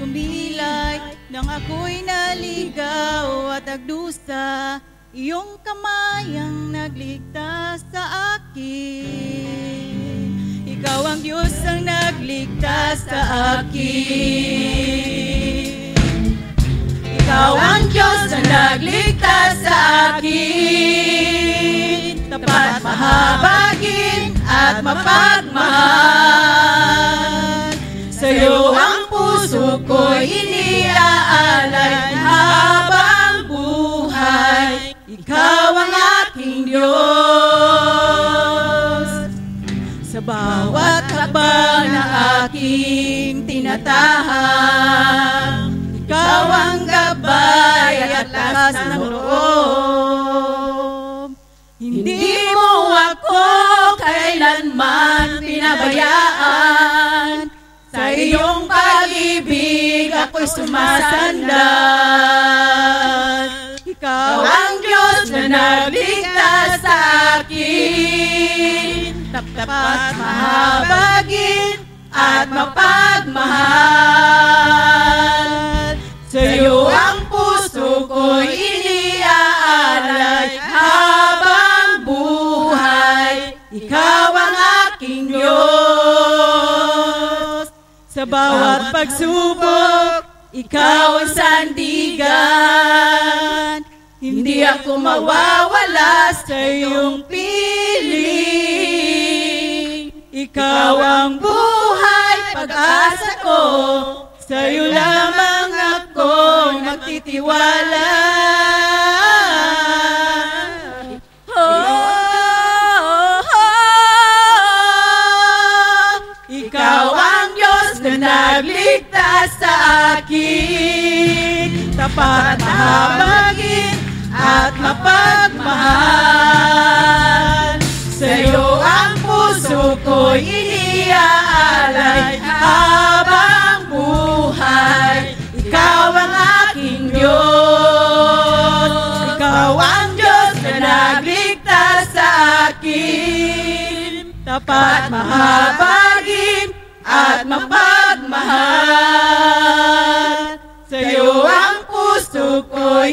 sumilay nang ako'y naligaw at agdusa. Iyong kamay ang nagligtas sa akin. Ikaw ang Diyos ang nagligtas sa akin. Ikaw ang Diyos ang nagligtas sa akin. Tapat, mahabagin at mapagmahal. Sa'yo ang puso ko'y iniaalay habang buhay. Ikaw ang aking Diyos. Sa bawat hakbang na aking tinatahak, ikaw ang gabay at lakas ng loob. Hindi mo ako kailanman pinabayaan. Sa iyong pag-ibig ako'y sumasandal. Ikaw ang Diyos na nagligtas sa akin. Tapat, mahabagin at mapagmahal. Sa'yo ang puso ko'y iniaalay habang buhay. Ikaw ang aking Diyos. Sa bawat pagsubok, ikaw ang sandigan. Hindi ako mawawala sa iyong piling. Ikaw ang buhay, pag-asa ko. Sa iyo lamang ako magtitiwala. Ikaw ang Diyos na nagligtas sa akin. Tapat, mahabagin at mapagmahal. Sa'yo ang puso ko'y iniaalay habang buhay. Ikaw ang aking Diyos. Ikaw ang Diyos na nagligtas sa akin. Tapat, mahabagin at mapagmahal. Sa'yo ang puso ko'y